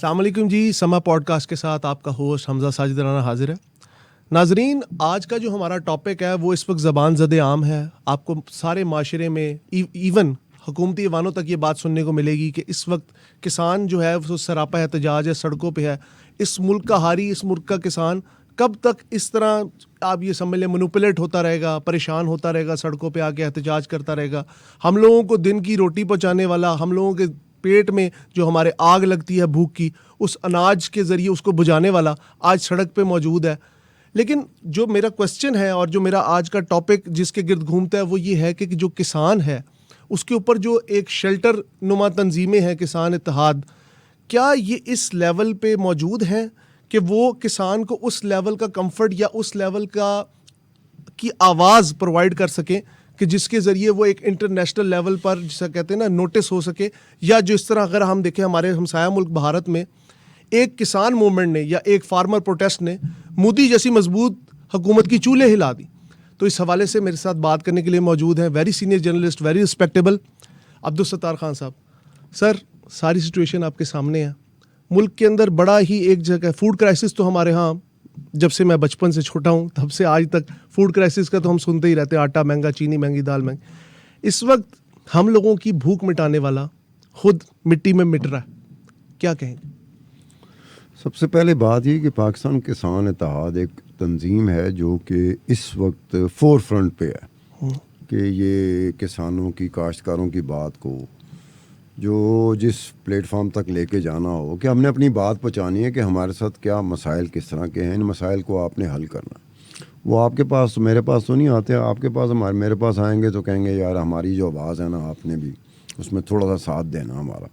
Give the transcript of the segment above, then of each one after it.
अस्सलाम वालेकुम जी। समा पॉडकास्ट के साथ आपका होस्ट हमजा साजिद राना हाजिर है। नाजरीन, आज का जो हमारा टॉपिक है वो इस वक्त ज़बान ज़द आम है। आपको सारे माशरे में इवन हुकूमती ऐवानों तक ये बात सुनने को मिलेगी कि इस वक्त किसान जो है वो सरापा एहतजाज है, सड़कों पे है। इस मुल्क का हारी, इस मुल्क का किसान कब तक इस तरह आप ये समझ लें मैनिपुलेट होता रहेगा, परेशान होता रहेगा, सड़कों पे आके एहतजाज करता रहेगा। हम लोगों को दिन की रोटी पहुंचाने वाला, हम लोगों के पेट में जो हमारे आग लगती है भूख की, उस अनाज के ज़रिए उसको बुझाने वाला आज सड़क पे मौजूद है। लेकिन जो मेरा क्वेश्चन है और जो मेरा आज का टॉपिक जिसके गिर्द घूमता है वो ये है कि जो किसान है उसके ऊपर जो एक शेल्टर नुमा तंजीमें हैं, किसान इत्तेहाद, क्या ये इस लेवल पे मौजूद हैं कि वो किसान को उस लेवल का कंफर्ट या उस लेवल की आवाज़ प्रोवाइड कर सकें कि जिसके ज़रिए वो एक इंटरनेशनल लेवल पर जिसे कहते हैं ना नोटिस हो सके। या जो इस तरह अगर हम देखें हमारे हमसाया मुल्क भारत में एक किसान मूवमेंट ने या एक फार्मर प्रोटेस्ट ने मोदी जैसी मजबूत हुकूमत की चूल्हे हिला दी। तो इस हवाले से मेरे साथ बात करने के लिए मौजूद हैं very senior journalist, very respectable Abdul Sattar Khan साहब। सर, सारी सिचुएशन आपके सामने है। मुल्क के अंदर बड़ा ही एक जगह फूड क्राइसिस तो हमारे यहाँ जब से मैं बचपन से छोटा हूँ तब से आज तक फूड क्राइसिस का तो हम सुनते ही रहते हैं। आटा महंगा, चीनी महंगी, दाल महंगी। इस वक्त हम लोगों की भूख मिटाने वाला खुद मिट्टी में मिट रहा है, क्या कहेंगे? सबसे पहले बात ये कि पाकिस्तान किसान इत्तेहाद एक तंजीम है जो कि इस वक्त फोर फ्रंट पे है कि ये किसानों की, काश्तकारों की बात को जो जिस प्लेटफॉर्म तक लेके जाना हो कि हमने अपनी बात पहुंचानी है कि हमारे साथ क्या मसाइल किस तरह के हैं, इन मसाइल को आपने हल करना। वो आपके पास, मेरे पास तो नहीं आते, आपके पास मेरे पास आएंगे तो कहेंगे यार हमारी जो आवाज़ है ना आपने भी उसमें थोड़ा सा साथ देना हमारा।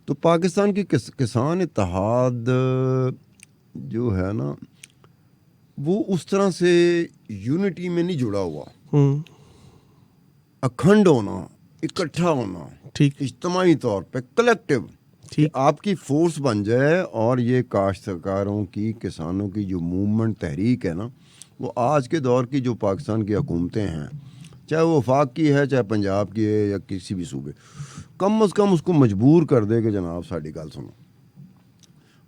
तो पाकिस्तान की किसान इत्तेहाद जो है ना वो उस तरह से यूनिटी में नहीं जुड़ा हुआ। अखंड होना, इकट्ठा होना, ठीक, इज्तिमाई तौर पे कलेक्टिव, कि आपकी फोर्स बन जाए और ये काश्तकारों की, किसानों की जो मूवमेंट, तहरीक है ना, वो आज के दौर की जो पाकिस्तान की हुकूमतें हैं, चाहे वो वफाक की है, चाहे पंजाब की है या किसी भी सूबे, कम अज़ कम उसको मजबूर कर दे कि जनाब साड़ी गल सुनो।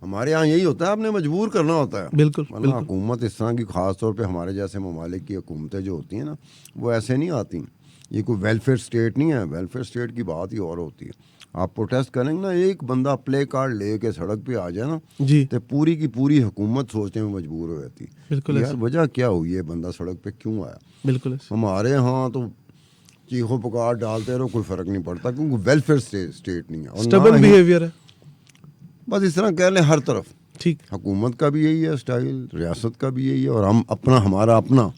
हमारे यहाँ यही होता है, आपने मजबूर करना होता है। बिल्कुल, वरना हुकूमत इस तरह की, ख़ास तौर पे हमारे जैसे ममालिक की हुकूमतें जो होती हैं ना वो ऐसे नहीं आती। ये कोई वेलफेयर स्टेट नहीं है। वेलफेयर स्टेट की बात ही और होती है। आप प्रोटेस्ट करेंगे ना, एक बंदा प्ले कार्ड ले के सड़क पे आ जाए ना जी, तो पूरी की पूरी हुकूमत सोचने में मजबूर हो जाती है यार वजह क्या हुई है, बंदा सड़क पे क्यों आया। बिल्कुल। हमारे यहाँ तो चीखों पुकार डालते रहो, कोई फ़र्क नहीं पड़ता क्योंकि वेलफेयर स्टेट नहीं है और स्टबर्न बिहेवियर है, बस इस तरह कह लें हर तरफ। ठीक, हुकूमत का भी यही है स्टाइल, रियासत का भी यही है और हमारा अपना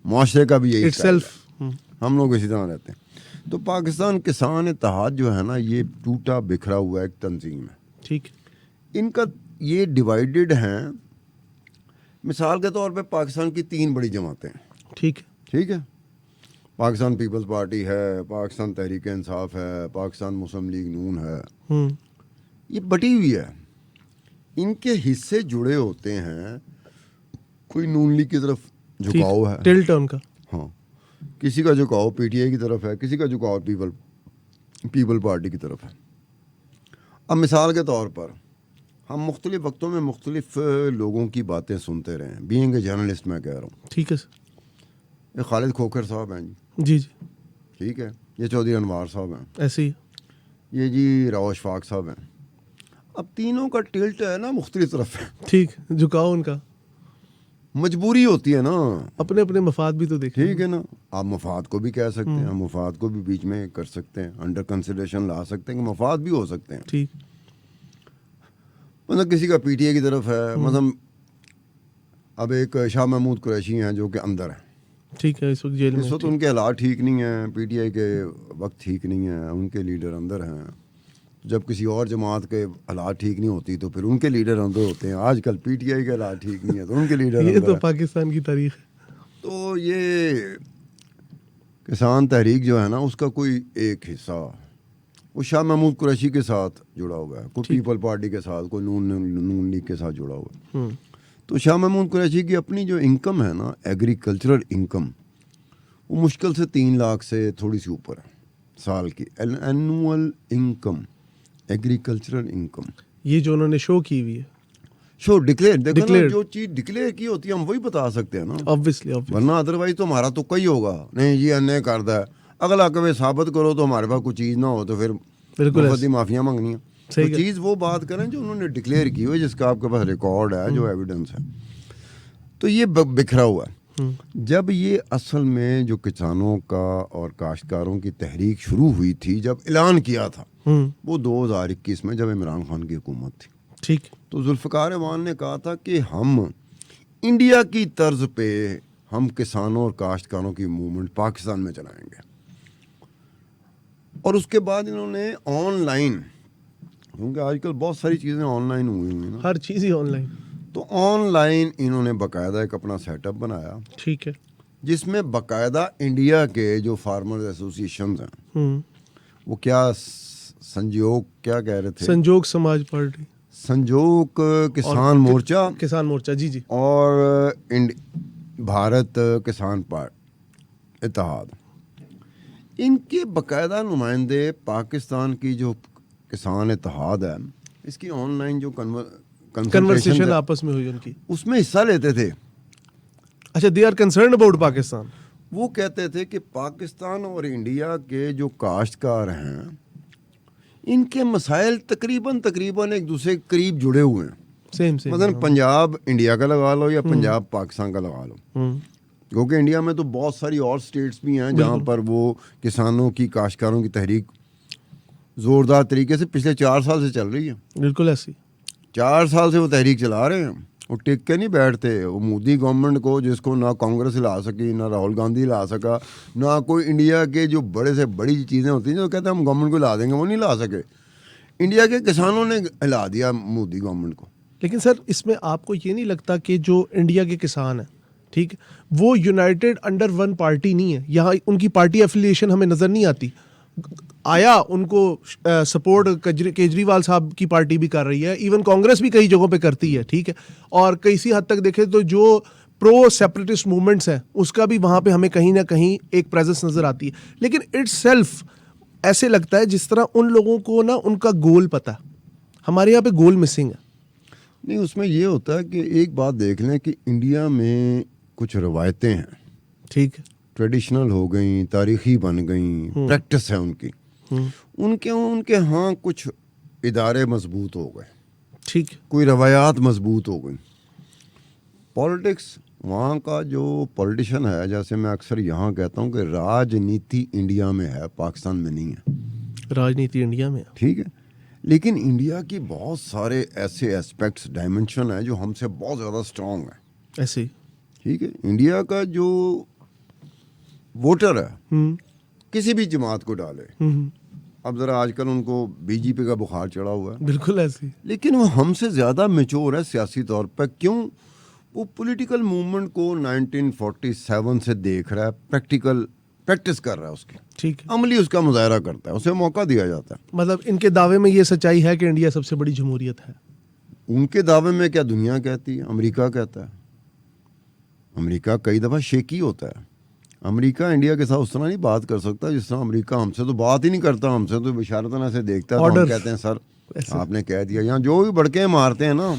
मुआशरे का भी यही स्टाइल है। हम लोग इसी तरह रहते हैं। तो पाकिस्तान किसान इत्तेहाद जो है ना ये टूटा बिखरा हुआ एक तंजीम है। ठीक, इनका ये डिवाइडेड हैं। मिसाल के तौर पे पाकिस्तान की 3 बड़ी जमातें हैं। ठीक है। पाकिस्तान पीपल्स पार्टी है, पाकिस्तान तहरीक इंसाफ है, पाकिस्तान मुस्लिम लीग नून है। ये बटी हुई है, इनके हिस्से जुड़े होते हैं। कोई नून लीग की तरफ झुकाव है, टिल्ट है उनका। हाँ, किसी का झुकाव पीटीआई की तरफ है, किसी का झुकाव पीपल पार्टी की तरफ है। अब मिसाल के तौर पर हम मुख्तलिफ वक्तों में मुख्तलिफ लोगों की बातें सुनते रहे हैं। बीइंग ए जर्नलिस्ट मैं कह रहा हूँ। ठीक है सर। ये खालिद खोखर साहब हैं जी जी, ठीक है। ये चौधरी अनवार साहब हैं, ऐसे ही। ये जी राव अशफाक साहब हैं। अब तीनों का टिल्ट है ना मुख्तलिफ तरफ है। ठीक, झुकाव उनका, मजबूरी होती है ना, अपने अपने मफाद भी तो देखिए। ठीक है ना। आप मफाद को भी कह सकते हैं, हम मफाद को भी बीच में कर सकते हैं, अंडर कंसिडरेशन ला सकते हैं कि मफाद भी हो सकते हैं। ठीक, मतलब किसी का पीटीआई की तरफ है, मतलब अब एक शाह महमूद कुरैशी हैं जो कि अंदर हैं। ठीक है, इस वक्त जेल में। इस वक्त उनके हालात ठीक नहीं हैं, पीटीआई के वक्त ठीक नहीं है, उनके लीडर अंदर हैं। जब किसी और जमात के हालात ठीक नहीं होती तो फिर उनके लीडर अंदर होते हैं। आजकल पीटीआई के हालात ठीक नहीं है तो उनके लीडर ये अंदर तो हैं। पाकिस्तान की तारीख है। तो ये किसान तहरीक जो है ना उसका कोई एक हिस्सा वो शाह महमूद कुरैशी के साथ जुड़ा हुआ है, कोई पीपल पार्टी के साथ, कोई नून लीग के साथ जुड़ा हुआ है। तो शाह महमूद कुरैशी की अपनी जो इनकम है ना, एग्रीकल्चरल इनकम, वो मुश्किल से 3 लाख से थोड़ी सी ऊपर है साल की एनुअल इनकम, एग्रीकल्चरल इनकम। ये जो उन्होंने शो की हुई है, शो डिक्लेयर, देखो ना, Declared. जो चीज डिक्लेयर की होती है हम वही बता सकते हैं ना, ऑब्वियसली वरना अदरवाइज तो हमारा तो कई होगा, नहीं ये अन्याय करता है, अगला कभी साबित करो तो हमारे पास कोई चीज़ ना हो तो फिर बिल्कुल मुफ्त ही माफिया मांगनी है। सही तो कहा। चीज़ वो बात करें जो उन्होंने डिक्लेयर की हुई, जिसका आपके पास रिकॉर्ड है, जो एविडेंस है। तो ये बिखरा हुआ है। जब ये असल में जो किसानों का और काश्तकारों की तहरीक शुरू हुई थी, जब ऐलान किया था, वो 2021 में जब इमरान खान की हुकूमत थी, ठीक, तो जुल्फ़िकार अवान ने कहा था कि हम इंडिया की तर्ज पे हम किसानों और काश्तकारों की मूवमेंट पाकिस्तान में चलाएंगे। और उसके बाद इन्होंने ऑनलाइन, क्योंकि आजकल बहुत सारी चीज़ें ऑनलाइन हुई हुई ना, हर चीज़ ही ऑनलाइन, तो ऑनलाइन इन्होंने बाकायदा एक अपना सेटअप बनाया, ठीक है। जिसमें बाकायदा इंडिया के जो फार्मर्स एसोसिएशंस हैं, वो क्या संयोग क्या कह रहे थे, संजोग समाज पार्टी, संयोग किसान मोर्चा किसान मोर्चा, जी जी, और भारत किसान पार्टी इत्तेहाद, इनके बाकायदा नुमाइंदे पाकिस्तान की जो किसान इत्तेहाद है, इसकी ऑनलाइन जो कन्वर्सेशन आपस में हुई उनकी, उसमें हिस्सा लेते थे। अच्छा, they are concerned about Pakistan. वो कहते थे कि पाकिस्तान और इंडिया के जो काश्तकार हैं, इनके मसाइल तकरीबन एक दूसरे के करीब जुड़े हुए हैं। सेम मतलब पंजाब इंडिया का लगा लो या पंजाब पाकिस्तान का लगा लो, क्योंकि इंडिया में तो बहुत सारी और स्टेट्स भी हैं जहाँ पर वो किसानों की काश्तकारों की तहरीक ज़ोरदार तरीके से पिछले 4 साल से चल रही है। बिल्कुल ऐसी 4 साल से वो तहरीक चला रहे हैं, वो टिक के नहीं बैठते। वो मोदी गवर्नमेंट को, जिसको ना कांग्रेस हिला सकी, ना राहुल गांधी हिला सका, ना कोई इंडिया के जो बड़े से बड़ी चीज़ें होती हैं जो कहते हैं हम गवर्नमेंट को हिला देंगे, वो नहीं हिला सके। इंडिया के किसानों ने हिला दिया मोदी गवर्नमेंट को। लेकिन सर, इसमें आपको ये नहीं लगता कि जो इंडिया के किसान हैं, ठीक, वो यूनाइटेड अंडर वन पार्टी नहीं है? यहाँ उनकी पार्टी एफिलिएशन हमें नज़र नहीं आती। आया उनको सपोर्ट केजरीवाल साहब की पार्टी भी कर रही है, इवन कांग्रेस भी कई जगहों पे करती है, ठीक है, और किसी हद तक देखें तो जो प्रो सेपरेटिस्ट मूवमेंट्स हैं उसका भी वहाँ पे हमें कहीं ना कहीं एक प्रेजेंस नज़र आती है। लेकिन इट्स सेल्फ ऐसे लगता है जिस तरह उन लोगों को ना उनका गोल पता है, हमारे यहाँ पे गोल मिसिंग है। नहीं, उसमें ये होता है कि एक बात देख लें कि इंडिया में कुछ रवायतें हैं, ठीक है, ट्रेडिशनल हो गई, तारीखी बन गई, प्रैक्टिस है उनकी, उनके हाँ कुछ इदारे मजबूत हो गए, ठीक है, कोई रवायात मजबूत हो गई। पॉलिटिक्स, वहाँ का जो पॉलिटिशियन है, जैसे मैं अक्सर यहाँ कहता हूँ कि राजनीति इंडिया में है, पाकिस्तान में नहीं है। राजनीति इंडिया में, ठीक है, लेकिन इंडिया की बहुत सारे ऐसे एस्पेक्ट्स, डायमेंशन है जो हमसे बहुत ज़्यादा स्ट्रॉन्ग है। ऐसे ही, ठीक है, इंडिया का जो वोटर है किसी भी जमात को डाले, अब ज़रा आजकल उनको बीजेपी का बुखार चढ़ा हुआ है, बिल्कुल ऐसे ही, लेकिन वो हमसे ज़्यादा मैच्योर है सियासी तौर पर। क्यों? वो पॉलिटिकल मूवमेंट को 1947 से देख रहा है, प्रैक्टिस कर रहा है उसकी, ठीक है, अमली उसका मुजाहरा करता है, उसे मौका दिया जाता है। मतलब इनके दावे में ये सच्चाई है कि इंडिया सबसे बड़ी जमहूरियत है। उनके दावे में क्या दुनिया कहती है, अमेरिका कहता है। अमेरिका कई दफ़ा शेकी होता है। अमेरिका इंडिया के साथ उस तरह नहीं बात कर सकता जिस तरह अमेरिका हमसे तो बात ही नहीं करता, हमसे तो इशारतन से देखता है, तो हम कहते हैं सर आपने कह दिया। यहाँ जो भी बड़के मारते हैं ना,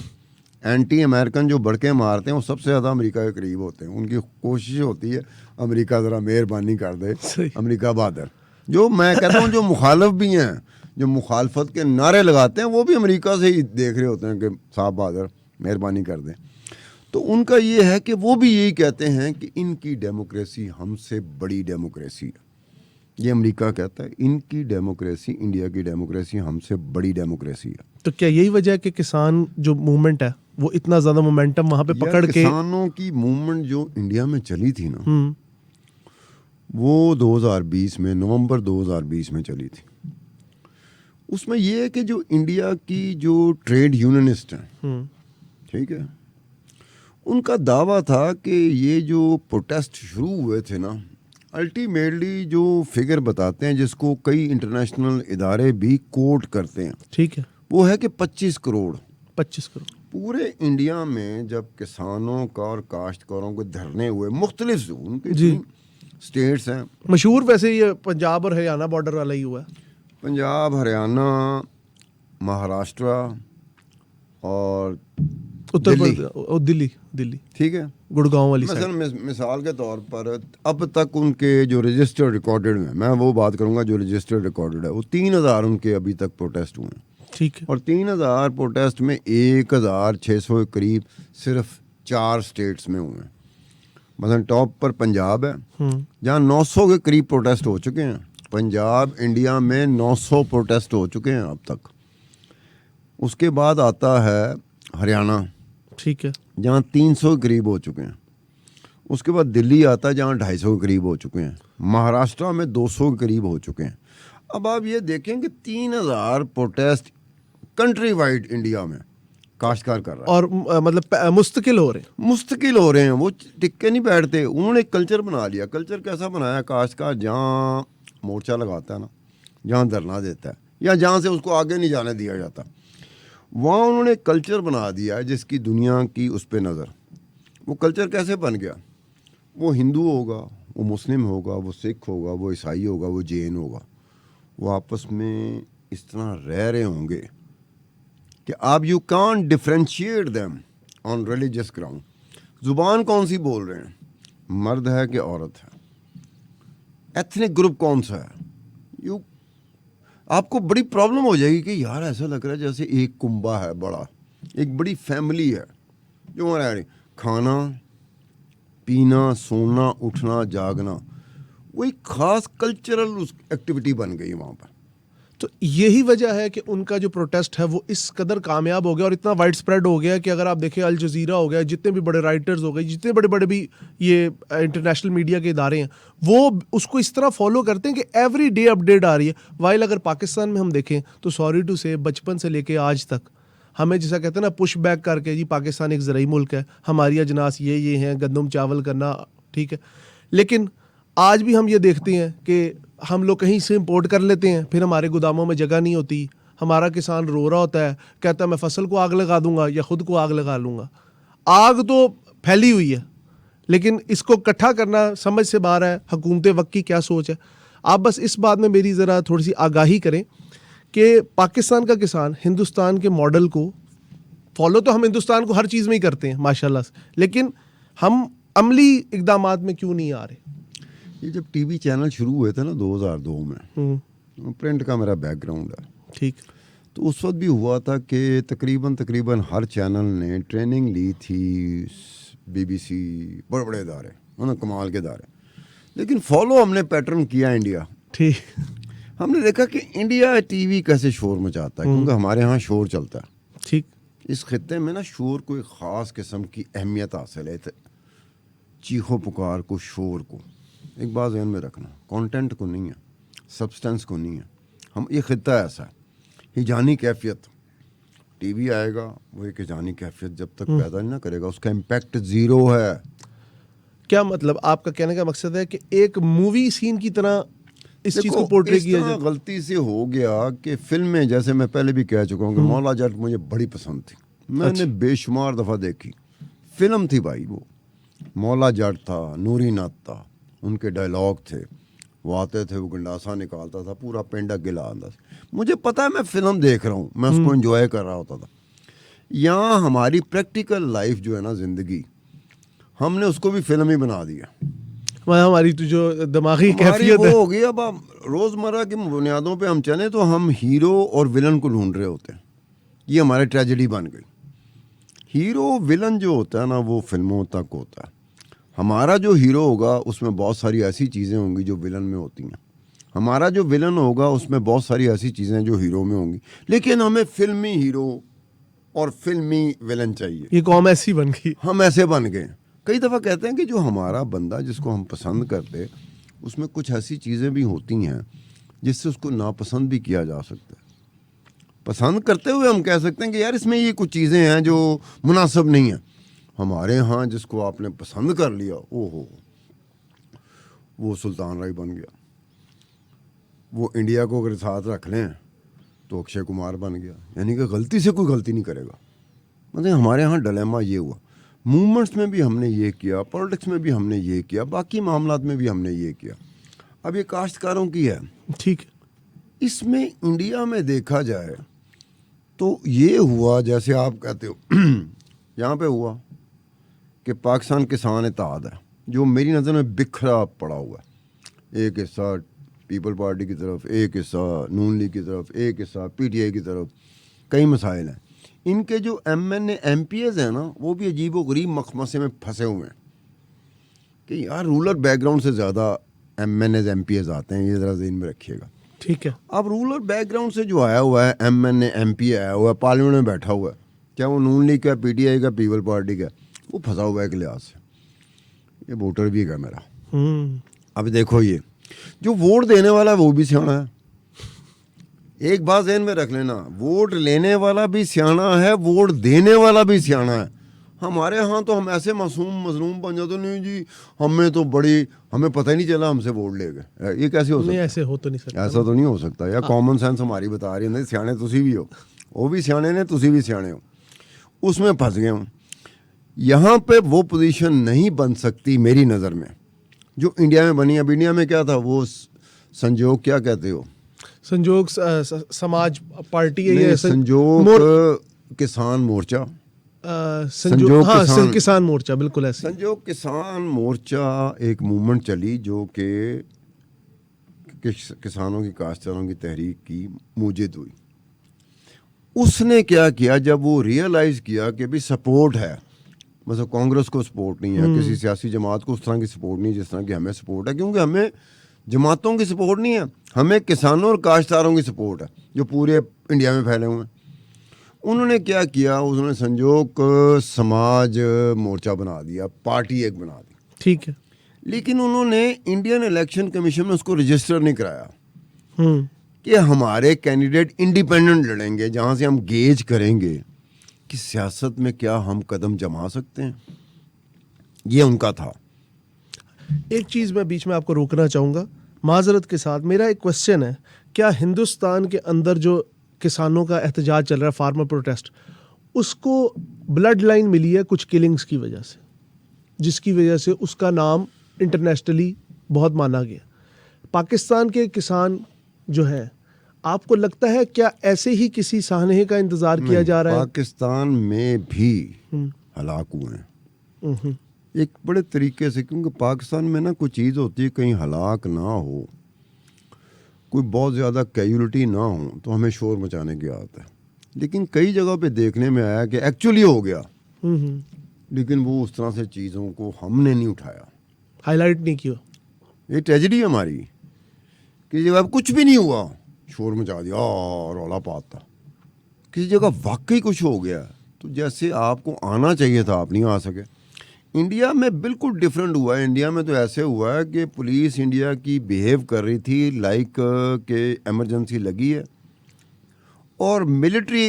एंटी अमेरिकन जो बड़के मारते हैं, वो सबसे ज़्यादा अमेरिका के करीब होते हैं। उनकी कोशिश होती है अमेरिका ज़रा मेहरबानी कर दे, अमेरिका बहादुर। जो मैं कहता हूँ जो मुखालफ भी हैं, जो मुखालफत के नारे लगाते हैं, वो भी अमेरिका से ही देख रहे होते हैं कि साहब बहादुर मेहरबानी कर दें। तो उनका ये है कि वो भी यही कहते हैं कि इनकी डेमोक्रेसी हमसे बड़ी डेमोक्रेसी है। ये अमेरिका कहता है इनकी डेमोक्रेसी, इंडिया की डेमोक्रेसी हमसे बड़ी डेमोक्रेसी है। तो क्या यही वजह है कि किसान जो मूवमेंट है वो इतना ज़्यादा मोमेंटम वहाँ पे पकड़ के, किसानों की मूवमेंट जो इंडिया में चली थी ना, वो 2020 में, नवंबर 2020 में चली थी। उसमें यह है कि जो इंडिया की जो ट्रेड यूनियनिस्ट हैं, ठीक है, उनका दावा था कि ये जो प्रोटेस्ट शुरू हुए थे ना, अल्टीमेटली जो फिगर बताते हैं, जिसको कई इंटरनेशनल इदारे भी कोट करते हैं, ठीक है, वो है कि 25 करोड़ पूरे इंडिया में जब किसानों का और काश्तकारों के धरने हुए, मुख्तलिफ उनके स्टेट्स हैं, मशहूर वैसे ये पंजाब और हरियाणा बॉर्डर वाला ही हुआ है। पंजाब, हरियाणा, महाराष्ट्र, और उत्तर दिल्ली। प्रदेश, दिल्ली दिल्ली ठीक है, गुड़गांव वाली मसलन साइड। मिसाल के तौर पर अब तक उनके जो रजिस्टर्ड रिकॉर्डेड में, मैं वो बात करूंगा जो रजिस्टर्ड रिकॉर्डेड है, वो 3,000 उनके अभी तक प्रोटेस्ट हुए हैं। ठीक है। और 3,000 प्रोटेस्ट में 1,600 के करीब सिर्फ 4 स्टेट्स में हुए हैं। मतलब टॉप पर पंजाब है जहाँ 900 के करीब प्रोटेस्ट हो चुके हैं। पंजाब इंडिया में 900 प्रोटेस्ट हो चुके हैं अब तक। उसके बाद आता है हरियाणा, ठीक है। जहाँ 300 के करीब हो चुके हैं। उसके बाद दिल्ली आता है जहाँ 250 के करीब हो चुके हैं। महाराष्ट्र में 200 के करीब हो चुके हैं। अब आप ये देखें कि 3,000 प्रोटेस्ट कंट्री वाइड इंडिया में काश्तकार कर रहा है। और मतलब मुस्तकिल हो रहे हैं। मुस्तकिल हो रहे हैं, वो टिक्के नहीं बैठते। उन्होंने एक कल्चर बना लिया। कल्चर कैसा बनाया? काश्तकार जहाँ मोर्चा लगाता है ना, जहाँ धरना देता है या जहाँ से उसको आगे नहीं जाने दिया जाता, वहाँ उन्होंने एक कल्चर बना दिया है जिसकी दुनिया की उस पर नज़र। वो कल्चर कैसे बन गया? वो हिंदू होगा, वो मुस्लिम होगा, वो सिख होगा, वो ईसाई होगा, वो जैन होगा, वो आपस में इस तरह रह रहे होंगे कि आप you can't differentiate them on religious ground. ज़ुबान कौन सी बोल रहे हैं, मर्द है कि औरत है, एथनिक ग्रुप कौन सा है, यू आपको बड़ी प्रॉब्लम हो जाएगी कि यार ऐसा लग रहा है जैसे एक कुंबा है बड़ा, एक बड़ी फैमिली है जो हमारे यहाँ खाना पीना सोना उठना जागना वो एक ख़ास कल्चरल एक्टिविटी बन गई वहाँ पर। तो यही वजह है कि उनका जो प्रोटेस्ट है वो इस कदर कामयाब हो गया और इतना वाइड स्प्रेड हो गया कि अगर आप देखें अल जज़ीरा हो गया, जितने भी बड़े राइटर्स हो गए, जितने बड़े बड़े भी ये इंटरनेशनल मीडिया के इदारे हैं, वो उसको इस तरह फॉलो करते हैं कि एवरी डे अपडेट आ रही है। वाइल अगर पाकिस्तान में हम देखें तो सॉरी टू से बचपन से लेके आज तक हमें जैसा कहते हैं ना पुश बैक करके, जी पाकिस्तान एक ज़राई मुल्क है, हमारी अजनास ये हैं, गंदम चावल करना, ठीक है। लेकिन आज भी हम ये देखते हैं कि हम लोग कहीं से इंपोर्ट कर लेते हैं, फिर हमारे गोदामों में जगह नहीं होती, हमारा किसान रो रहा होता है, कहता है मैं फसल को आग लगा दूंगा या खुद को आग लगा लूँगा। आग तो फैली हुई है, लेकिन इसको इकट्ठा करना समझ से बाहर है। हुकूमत वक्त की क्या सोच है? आप बस इस बात में मेरी ज़रा थोड़ी सी आगाही करें कि पाकिस्तान का किसान हिंदुस्तान के मॉडल को फॉलो तो हम हिंदुस्तान को हर चीज़ में ही करते हैं माशाल्लाह से, लेकिन हम अमली इकदामात में क्यों नहीं आ रहे? ये जब टीवी चैनल शुरू हुए थे ना 2002 में, प्रिंट का मेरा बैकग्राउंड है, ठीक, तो उस वक्त भी हुआ था कि तकरीबन हर चैनल ने ट्रेनिंग ली थी, BBC, बड़े बड़े इदारे, मतलब कमाल के इदारे। लेकिन फॉलो हमने पैटर्न किया इंडिया। ठीक, हमने देखा कि इंडिया टीवी कैसे शोर मचाता है, क्योंकि हमारे यहाँ शोर चलता है। ठीक। इस खित्ते में ना शोर को एक ख़ास किस्म की अहमियत हासिल है। चीखो पुकार को, शोर को एक बात ध्यान में रखना, कंटेंट को नहीं है, सब्सटेंस को नहीं है। हम ये खित्ता ऐसा है, हिजानी कैफियत, टीवी आएगा वो एक हिजानी कैफियत जब तक पैदा नहीं ना करेगा उसका इम्पैक्ट ज़ीरो है। क्या मतलब आपका कहने का मकसद है कि एक मूवी सीन की तरह इस चीज़ को पोर्ट्रे किया जाए? गलती से हो गया कि फिल्म में, जैसे मैं पहले भी कह चुका हूँ कि मौला जट मुझे बड़ी पसंद थी, मैंने बेशुमार दफ़ा देखी। फिल्म थी भाई, वो मौला जट था, नूरी नाथ था, उनके डायलॉग थे, वो आते थे, वो गंडासा निकालता था, पूरा पेंडा गिला अंदर। मुझे पता है मैं फिल्म देख रहा हूँ, मैं उसको एंजॉय कर रहा होता था। यहाँ हमारी प्रैक्टिकल लाइफ जो है ना, ज़िंदगी, हमने उसको भी फिल्म ही बना दिया। हमारी तो जो दिमागी कैफियत वो है हो गई। अब रोज़मर्रा की बुनियादों पे हम चलें तो हम हीरो और विलन को ढूंढ रहे होते हैं। ये हमारी ट्रेजेडी बन गई। हीरो विलन जो होता है ना, वो फिल्मों तक होता है। हमारा जो हीरो होगा उसमें बहुत सारी ऐसी चीज़ें होंगी जो विलन में होती हैं, हमारा जो विलन होगा उसमें बहुत सारी ऐसी चीज़ें जो हीरो में होंगी। लेकिन हमें फिल्मी हीरो और फिल्मी विलन चाहिए। ये कौम ऐसी बन गई, हम ऐसे बन गए। कई दफ़ा कहते हैं कि जो हमारा बंदा जिसको हम पसंद करते, उसमें कुछ ऐसी चीज़ें भी होती हैं जिससे उसको नापसंद भी किया जा सकता है। पसंद करते हुए हम कह सकते हैं कि यार इसमें ये कुछ चीज़ें हैं जो मुनासिब नहीं हैं। हमारे यहाँ जिसको आपने पसंद कर लिया, ओहो, वो सुल्तान राय बन गया। वो इंडिया को अगर साथ रख लें तो अक्षय कुमार बन गया। यानी कि गलती से कोई गलती नहीं करेगा। मतलब हमारे यहाँ डिलेमा ये हुआ। मूवमेंट्स में भी हमने ये किया, पॉलिटिक्स में भी हमने ये किया, बाकी मामलात में भी हमने ये किया। अब ये काश्तकारों की है, ठीक। इसमें इंडिया में देखा जाए तो ये हुआ जैसे आप कहते हो यहाँ पे हुआ कि पाकिस्तान किसान इत्तेहाद है जो मेरी नज़र में बिखरा पड़ा हुआ है। एक हिस्सा पीपल पार्टी की तरफ, एक हिस्सा नून लीग की तरफ, एक हिस्सा पीटीआई की तरफ। कई मसाइल हैं। इनके जो एमएनए एमपीएस हैं ना, वो भी अजीब व गरीब मखमसे में फंसे हुए हैं कि यार रूरल बैकग्राउंड से ज़्यादा एमएनए एमपीएस आते हैं। ये ज़रा ज़हन में रखिएगा। ठीक है। अब रूरल बैकग्राउंड से जो आया हुआ है एमएनए एमपी आया हुआ है, पार्लियामेंट में बैठा हुआ है, चाहे वो नून लीग का, पीटीआई का, पीपल पार्टी का, वो फंसा हुआ है एक लिहाज से। ये वोटर भी है मेरा। अब देखो, ये जो वोट देने वाला है वो भी सियाना है। एक बात ज़हन में रख लेना, वोट लेने वाला भी सियाना है, वोट देने वाला भी सियाना है। हमारे यहाँ तो हम ऐसे मासूम मजलूम बन जाते, नहीं जी हमें पता ही नहीं चला हमसे वोट ले गए। ये कैसे हो सकता है? ऐसे हो तो नहीं सकता। ऐसा तो नहीं हो सकता। या कॉमन सेंस हमारी बता रही है, नहीं सियाने तुसी भी हो, वो भी सियाने ने, तुसी भी सियाने हो। उसमें फंस गए हूँ। यहाँ पे वो पोजीशन नहीं बन सकती मेरी नज़र में जो इंडिया में बनी। अब इंडिया में क्या था, वो संजोग, क्या कहते हो, संजोग समाज पार्टी है ये, संजोग किसान मोर्चा, संजोग किसान मोर्चा, बिल्कुल ऐसे। संजोग किसान मोर्चा एक मूवमेंट चली जो कि किसानों की, काश्तकारों की तहरीक की मूजिद हुई। उसने क्या किया, जब वो रियलाइज़ किया कि भी सपोर्ट है, मतलब कांग्रेस को सपोर्ट नहीं है, किसी सियासी जमात को उस तरह की सपोर्ट नहीं जिस तरह की हमें सपोर्ट है, क्योंकि हमें जमातों की सपोर्ट नहीं है, हमें किसानों और काश्तकारों की सपोर्ट है जो पूरे इंडिया में फैले हुए हैं। उन्होंने क्या किया, उन्होंने संजोग समाज मोर्चा बना दिया, पार्टी एक बना दी। ठीक है। लेकिन उन्होंने इंडियन इलेक्शन कमीशन में उसको रजिस्टर नहीं कराया कि हमारे कैंडिडेट इंडिपेंडेंट लड़ेंगे, जहाँ से हम गेज करेंगे कि सियासत में क्या हम कदम जमा सकते हैं। ये उनका था। एक चीज़ मैं बीच में आपको रोकना चाहूँगा माजरत के साथ। मेरा एक क्वेश्चन है, क्या हिंदुस्तान के अंदर जो किसानों का एहतजाज चल रहा है, फार्मर प्रोटेस्ट, उसको ब्लड लाइन मिली है कुछ किलिंग्स की वजह से, जिसकी वजह से उसका नाम इंटरनेशनली बहुत माना गया। पाकिस्तान के किसान जो हैं, आपको लगता है क्या ऐसे ही किसी सानहे का इंतजार किया जा रहा है? पाकिस्तान में भी हलाक हुए हैं एक बड़े तरीके से, क्योंकि पाकिस्तान में ना कोई चीज़ होती है, कहीं हलाक ना हो, कोई बहुत ज़्यादा कैजुअलिटी ना हो तो हमें शोर मचाने की आदत है। लेकिन कई जगह पे देखने में आया कि एक्चुअली हो गया, लेकिन वो उस तरह से चीज़ों को हमने नहीं उठाया, हाईलाइट नहीं किया। ये ट्रेजेडी हमारी कि जब अब कुछ भी नहीं हुआ शोर मचा दिया, रौला पाता। किसी जगह वाकई कुछ हो गया तो जैसे आपको आना चाहिए था आप नहीं आ सके। इंडिया में बिल्कुल डिफरेंट हुआ है। इंडिया में तो ऐसे हुआ है कि पुलिस इंडिया की बिहेव कर रही थी लाइक के इमरजेंसी लगी है और मिलिट्री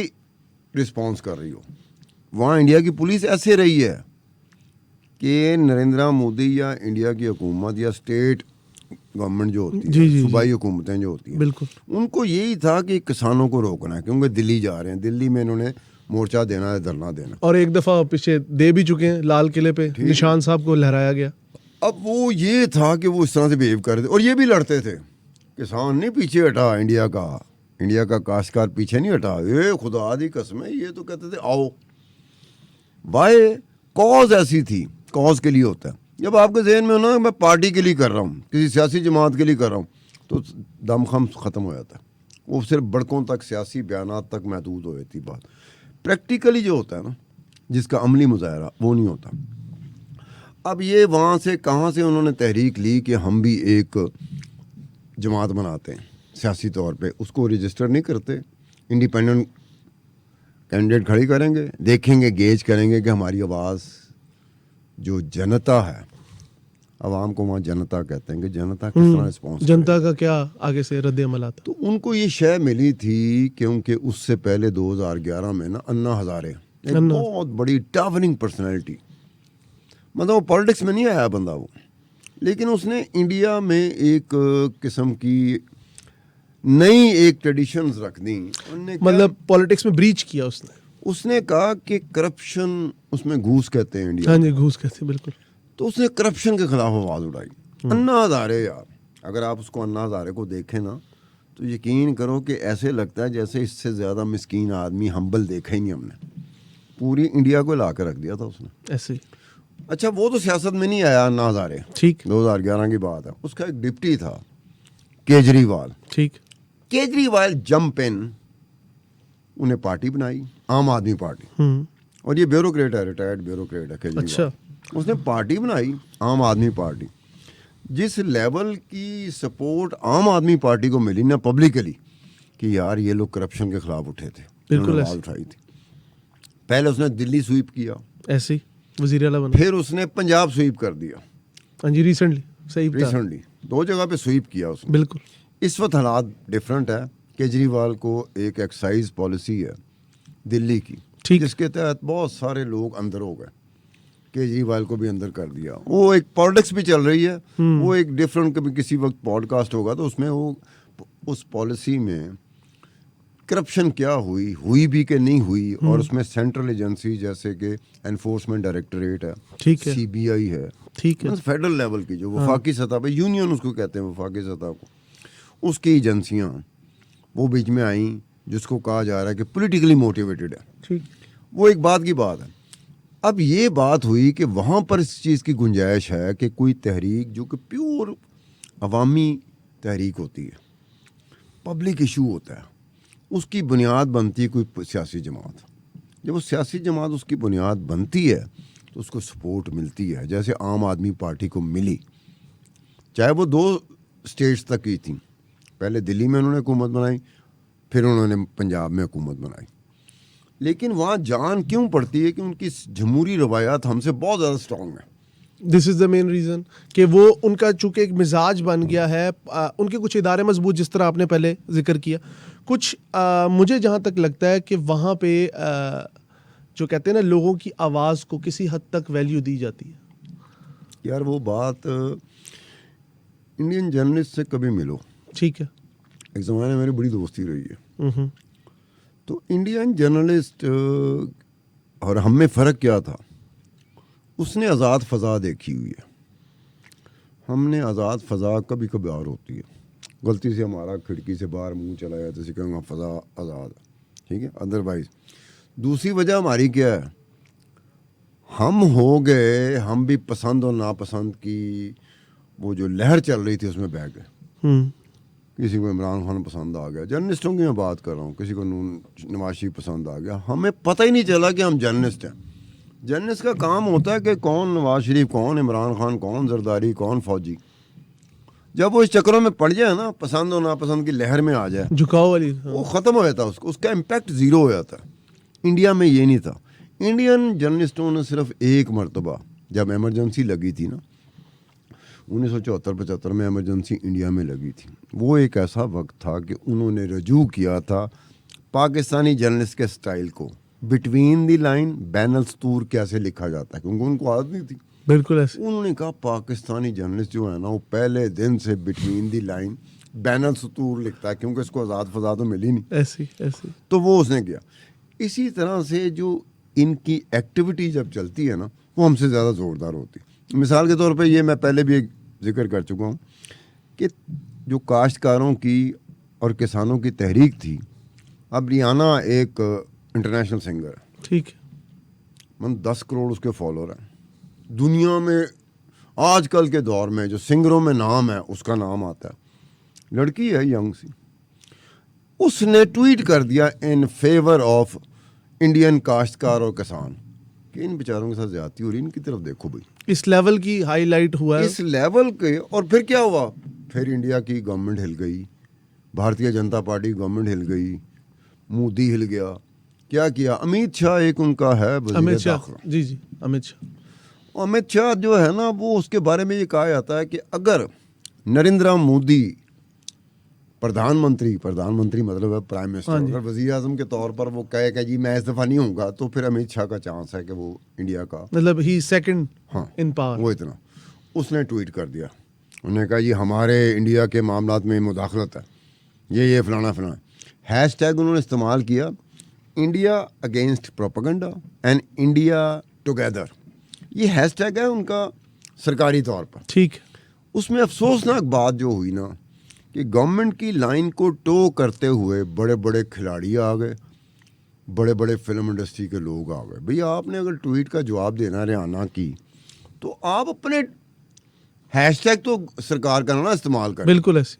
रिस्पांस कर रही हो। वहाँ इंडिया की पुलिस ऐसे रही है कि नरेंद्र मोदी या इंडिया की हुकूमत या स्टेट गवर्नमेंट जो होती है, सूबाई हुकूमतें जो होती हैं, बिल्कुल उनको यही था कि किसानों को रोकना है, क्योंकि दिल्ली जा रहे हैं, दिल्ली में इन्होंने मोर्चा देना है, धरना देना। और एक दफ़ा पीछे दे भी चुके हैं, लाल किले पे निशान साहब को लहराया गया। अब वो ये था कि वो इस तरह से बिहेव कर रहे थे और ये भी लड़ते थे। किसान नहीं पीछे हटा, इंडिया का काश्तकार पीछे नहीं हटा। ये खुदा दी कसम है, ये तो कहते थे आओ भाई। कॉज ऐसी थी, कॉज के लिए होता है। जब आपके जहन में हो ना मैं पार्टी के लिए कर रहा हूँ, किसी सियासी जमात के लिए कर रहा हूँ, तो दमखम ख़त्म हो जाता है। वो सिर्फ बड़कों तक, सियासी बयानात तक महदूद हो जाती बात। प्रैक्टिकली जो होता है ना, जिसका अमली मुजाहरा, वो नहीं होता। अब ये वहाँ से कहाँ से उन्होंने तहरीक ली कि हम भी एक जमात बनाते हैं सियासी तौर पे, उसको रजिस्टर नहीं करते, इंडिपेंडेंट कैंडिडेट खड़ी करेंगे, देखेंगे, गेज करेंगे कि हमारी आवाज़ जो जनता है, आवाम को वहाँ जनता कहते हैं, कि जनता किस तरह रिस्पॉन्स, जनता का क्या आगे से रद्द अमल आता। तो उनको ये शय मिली थी क्योंकि उससे पहले 2011 में ना अन्ना हज़ारे एक बहुत बड़ी टावरिंग पर्सनैलिटी, मतलब वो पॉलिटिक्स में नहीं आया बंदा वो, लेकिन उसने इंडिया में एक किस्म की नई एक ट्रेडिशंस रख दी। मतलब पॉलिटिक्स में ब्रीच किया उसने कहा कि करप्शन, उसमें घूस कहते हैं इंडिया, हाँ जी घूस कहते हैं बिल्कुल। तो उसने करप्शन के खिलाफ आवाज़ उठाई। अन्ना हज़ारे यार, अगर आप उसको अन्ना हज़ारे को देखें ना तो यकीन करो कि ऐसे लगता है जैसे इससे ज़्यादा मिस्कीन आदमी हम्बल देखा ही नहीं हमने। पूरी इंडिया को ला कर रख दिया था उसने। ऐसे ही। अच्छा, वो तो सियासत में नहीं आया ना हज़ारे, ठीक 2011 की बात है। उसका एक डिप्टी था केजरीवाल। ठीक। केजरीवाल जंप इन, उन्हें पार्टी बनाई, आम आदमी पार्टी। और ये ब्यूरोक्रेट है, रिटायर्ड ब्यूरोक्रेट है केजरीवाल। अच्छा। उसने पार्टी बनाई, आम आदमी पार्टी। जिस लेवल की सपोर्ट आम आदमी पार्टी को मिली ना पब्लिकली, कि यार ये लोग करप्शन के खिलाफ उठे थे, बिल्कुल उन्होंने आवाज ऐसे। उठाई थी। पहले उसने दिल्ली स्वीप किया, ऐसे ही वजीर आला बना। फिर उसने पंजाब स्वीप कर दिया हाँ जी, रिसेंटली सही बता। रिसेंटली। 2 जगह पे स्वीप किया उसने। बिल्कुल। इस वक्त हालात डिफरेंट है। केजरीवाल को एक एक्साइज पॉलिसी है दिल्ली की, ठीक। जिसके तहत बहुत सारे लोग अंदर हो गए। केजरीवाल को भी अंदर कर दिया। वो एक पॉलिटिक्स भी चल रही है। वो एक डिफरेंट, कभी किसी वक्त पॉडकास्ट होगा तो उसमें वो उस पॉलिसी में करप्शन क्या हुई भी कि नहीं हुई, और उसमें सेंट्रल एजेंसी जैसे कि एनफोर्समेंट डायरेक्टरेट है, ठीक है। सीबीआई है, ठीक है। फेडरल लेवल की जो वफाकी सतह पे, यूनियन उसको कहते हैं वफाकी सतह को, उसकी एजेंसियां वो बीच में आई, जिसको कहा जा रहा है कि पॉलिटिकली मोटिवेटेड है। ठीक। वो एक बात की बात है। अब ये बात हुई कि वहाँ पर इस चीज़ की गुंजाइश है कि कोई तहरीक जो कि प्योर अवामी तहरीक होती है, पब्लिक इशू होता है, उसकी बुनियाद बनती है कोई सियासी जमात। जब वो सियासी जमात उसकी बुनियाद बनती है तो उसको सपोर्ट मिलती है, जैसे आम आदमी पार्टी को मिली। चाहे वो 2 स्टेट्स तक की थी, पहले दिल्ली में उन्होंने हुकूमत बनाई, फिर उन्होंने पंजाब में हुकूमत बनाई। लेकिन वहाँ जान क्यों पड़ती है कि उनकी जमहूरी रवायात हमसे बहुत ज़्यादा स्ट्रॉन्ग है। This is the main reason कि वो उनका चूंकि एक मिजाज बन गया है। उनके कुछ इदारे मजबूत, जिस तरह आपने पहले जिक्र किया, कुछ मुझे जहाँ तक लगता है कि वहाँ पे जो कहते हैं ना, लोगों की आवाज़ को किसी हद तक वैल्यू दी जाती है। यार वो बात इंडियन जर्नलिस्ट से कभी मिलो। ठीक है। एक ज़माने में मेरी बड़ी दोस्ती रही है। हम्म। तो इंडियन जर्नलिस्ट और हम में फ़र्क क्या था? उसने आज़ाद फ़ज़ा देखी हुई है, हमने आज़ाद फ़ज़ा कभी कभार होती है, गलती से हमारा खिड़की से बाहर मुंह चला जाए तो कहूँगा फ़ज़ा आज़ाद है, ठीक है। अदरवाइज़ दूसरी वजह हमारी क्या है? हम हो गए, हम भी पसंद और नापसंद की वो जो लहर चल रही थी उसमें बह गए। किसी को इमरान खान पसंद आ गया, जर्नलिस्टों की मैं बात कर रहा हूँ, किसी को नवाज शरीफ पसंद आ गया, हमें पता ही नहीं चला कि हम जर्नलिस्ट हैं। जर्नलिस्ट का काम होता है कि कौन नवाज शरीफ, कौन इमरान खान, कौन जरदारी, कौन फौजी। जब वो इस चक्करों में पड़ जाए ना, पसंद और नापसंद की लहर में आ जाए, झुकाव वाली। वो ख़त्म हो जाता है, उसका इम्पैक्ट ज़ीरो हो जाता है। इंडिया में ये नहीं था। इंडियन जर्नलिस्टों ने सिर्फ एक मरतबा, जब एमरजेंसी लगी थी ना, 1974-75 में एमरजेंसी इंडिया में लगी थी, वो एक ऐसा वक्त था कि उन्होंने रजू किया था पाकिस्तानी जर्नलिस्ट के स्टाइल को, बिटवीन द लाइन बैनल सतूर कैसे लिखा जाता है, क्योंकि उनको आदत नहीं थी। बिल्कुल ऐसे। उन्होंने कहा पाकिस्तानी जर्नलिस्ट जो है ना, वो पहले दिन से बिटवीन द लाइन बैनल सतूर लिखता है, क्योंकि इसको आज़ाद फ़ज़ा तो मिली नहीं। ऐसी ऐसी। तो वो उसने किया। इसी तरह से जो इनकी एक्टिविटी जब चलती है ना, वो हमसे ज़्यादा ज़ोरदार होती है। मिसाल के तौर पे ये मैं पहले भी एक जिक्र कर चुका हूँ कि जो काश्तकारों की और किसानों की तहरीक थी, अब रियाना एक इंटरनेशनल सिंगर है, ठीक है, 10 करोड़ उसके फॉलोअर हैं। दुनिया में आजकल के दौर में जो सिंगरों में नाम है, उसका नाम आता है। लड़की है यंग सी, उसने ट्वीट कर दिया इन फेवर ऑफ इंडियन काश्तकार और किसान कि इन बेचारों के साथ ज्यादती हो रही, इनकी तरफ देखो भाई। इस लेवल की हाईलाइट हुआ है, इस लेवल के। और फिर क्या हुआ? फिर इंडिया की गवर्नमेंट हिल गई, भारतीय जनता पार्टी की गवर्नमेंट हिल गई, मोदी हिल गया। क्या किया? अमित शाह एक उनका है अमित शाह, जी जी, अमित शाह। अमित शाह जो है ना, वो उसके बारे में ये कहा जाता है कि अगर नरेंद्र मोदी प्रधानमंत्री मतलब है प्राइम मिनिस्टर, अगर वजीर आजम के तौर पर वो कहे कि जी मैं इस दफ़ा नहीं होऊंगा, तो फिर अमित शाह का चांस है कि वो इंडिया का, मतलब ही सेकंड इन पावर। वो इतना उसने ट्वीट कर दिया। उन्होंने कहा जी हमारे इंडिया के मामलात में मुदाखलत है, ये फलाना फलाना। हैशटैग उन्होंने इस्तेमाल किया, India against propaganda and India together. ये हैशटैग है उनका सरकारी तौर पर, ठीक। उसमें अफसोसनाक बात जो हुई ना, कि गवर्नमेंट की लाइन को टो करते हुए बड़े बड़े खिलाड़ी आ गए, बड़े बड़े फिल्म इंडस्ट्री के लोग आ गए। भैया आपने अगर ट्वीट का जवाब देना रियाना की, तो आप अपने हैशटैग तो सरकार का ना इस्तेमाल करें। बिल्कुल ऐसे।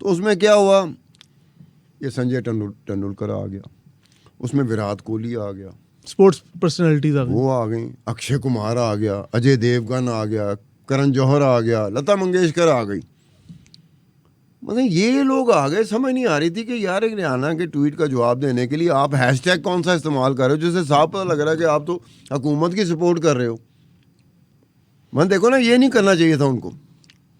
तो उसमें क्या हुआ, ये संजय तेंदुलकर आ गया, उसमें विराट कोहली आ गया, स्पोर्ट्स पर्सनैलिटीज आ गई, वो आ गई, अक्षय कुमार आ गया, अजय देवगन आ गया, करण जौहर आ गया, लता मंगेशकर आ गई। मतलब ये लोग आ गए। समझ नहीं आ रही थी कि यार एक रियाना के ट्वीट का जवाब देने के लिए आप हैशटैग कौन सा इस्तेमाल कर रहे हो, जिससे साफ पता लग रहा है कि आप तो हुकूमत की सपोर्ट कर रहे हो। मैं देखो ना, ये नहीं करना चाहिए था उनको,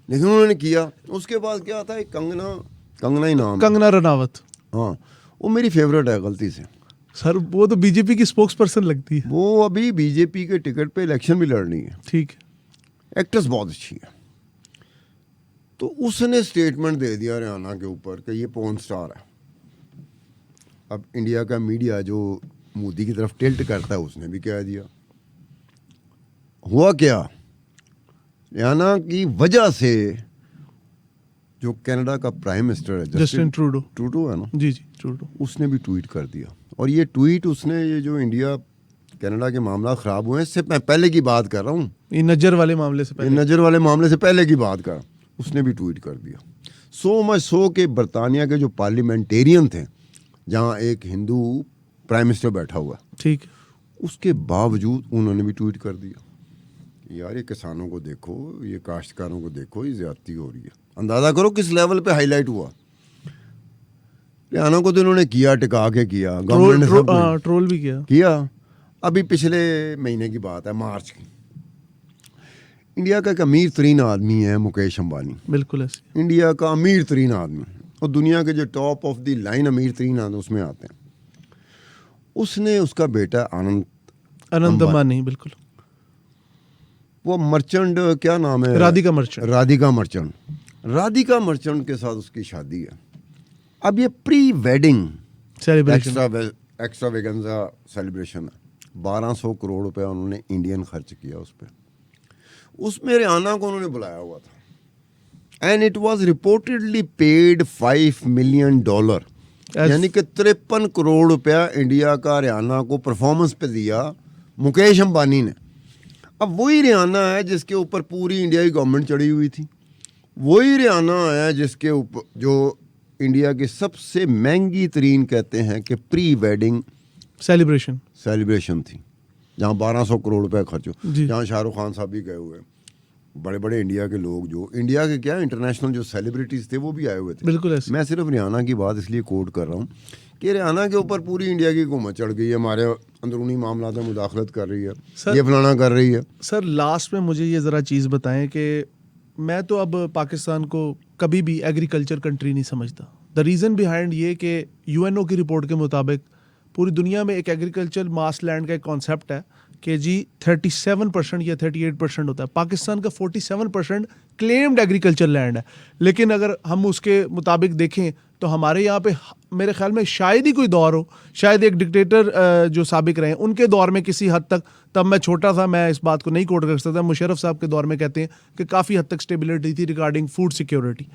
लेकिन उन्होंने किया। उसके बाद क्या था, एक कंगना ही नाम, कंगना रनावत। हाँ, वो मेरी फेवरेट है गलती से। सर वो तो बीजेपी की स्पोक्स पर्सन लगती है। वो अभी बीजेपी के टिकट पे इलेक्शन भी लड़नी है। ठीक है। एक्ट्रेस बहुत अच्छी है। तो उसने स्टेटमेंट दे दिया रियाना के ऊपर कि ये पोर्न स्टार है। अब इंडिया का मीडिया जो मोदी की तरफ टिल्ट करता है, उसने भी कह दिया। हुआ क्या, रियाना की वजह से जो कनाडा का प्राइम मिनिस्टर है जस्टिन ट्रूडो है ना, जी ट्रूडो, उसने भी ट्वीट कर दिया। और ये ट्वीट उसने, ये जो इंडिया कनाडा के मामला ख़राब हुए हैं, इससे मैं पहले की बात कर रहा हूँ, ये नजर वाले मामले से पहले, नज़र वाले मामले से पहले की बात कर, उसने भी ट्वीट कर दिया। सो मच सो के बरतानिया के जो पार्लियामेंटेरियन थे, जहाँ एक हिंदू प्राइम मिनिस्टर बैठा हुआ, ठीक, उसके बावजूद उन्होंने भी ट्वीट कर दिया, यार ये किसानों को देखो, ये काश्तकारों को देखो, ये ज्यादती हो रही है। अंदाज़ा करो किस लेवल पे हाईलाइट हुआ। रियाना को तो इन्होंने किया, टिका के किया, गवर्नमेंट ने सब ट्रोल भी किया। अभी पिछले महीने की बात है, मार्च की, इंडिया का एक अमीर तरीन आदमी है मुकेश अंबानी। बिल्कुल ऐसे। इंडिया का अमीर तरीन आदमी, और दुनिया के जो टॉप ऑफ द लाइन अमीर तरीन आदमी उसमें आते हैं। उसने, उसका बेटा अनंत अंबानी, बिल्कुल, वो मर्चेंट, क्या नाम है, राधिका मर्चेंट के साथ उसकी शादी है। अब ये प्री वेडिंग एक्स्ट्रावेगेंजा सेलिब्रेशन है। 1200 करोड़ रुपए उन्होंने इंडियन खर्च किया उस पर। उसमें रियाना को उन्होंने बुलाया हुआ था, and it was reportedly paid $5 million, यानी कि 53 करोड़ रुपया इंडिया का रियाना को परफॉर्मेंस पे दिया मुकेश अंबानी ने। अब वही रियाना है जिसके ऊपर पूरी इंडिया की गवर्नमेंट चढ़ी हुई थी, वही रियाना है जिसके ऊपर जो इंडिया की सबसे महंगी तरीन कहते हैं कि प्री वेडिंग सेलिब्रेशन थी, जहाँ 1200 करोड़ रुपए खर्च हो, जहाँ शाहरुख खान साहब भी गए हुए, बड़े बड़े इंडिया के लोग, जो इंडिया के क्या इंटरनेशनल जो सेलिब्रिटीज थे वो भी आए हुए थे। बिल्कुल ऐसे। मैं सिर्फ रियाना की बात इसलिए कोट कर रहा हूँ कि रियाना के ऊपर पूरी इंडिया की हुकूमत चढ़ गई है, हमारे अंदरूनी मामला में मुदाखलत कर रही है, ये फलाना कर रही है। सर लास्ट में मुझे ये ज़रा चीज़ बताएं कि मैं तो अब पाकिस्तान को कभी भी एग्रीकल्चर कंट्री नहीं समझता। द रीज़न बिहाइंड ये कि यूएनओ की रिपोर्ट के मुताबिक पूरी दुनिया में एक एग्रीकल्चर मास लैंड का एक कॉन्सेप्ट है कि जी 37% या 38% होता है। पाकिस्तान का 47% क्लेम्ड एग्रीकल्चर लैंड है, लेकिन अगर हम उसके मुताबिक देखें तो हमारे यहाँ पे मेरे ख्याल में शायद ही कोई दौर हो, शायद एक डिक्टेटर जो साबिक रहे उनके दौर में किसी हद तक, तब मैं छोटा था, मैं इस बात को नहीं कोट कर सकता, मुशर्रफ साहब के दौर में कहते हैं कि काफ़ी हद तक स्टेबिलिटी थी रिगार्डिंग फूड सिक्योरिटी।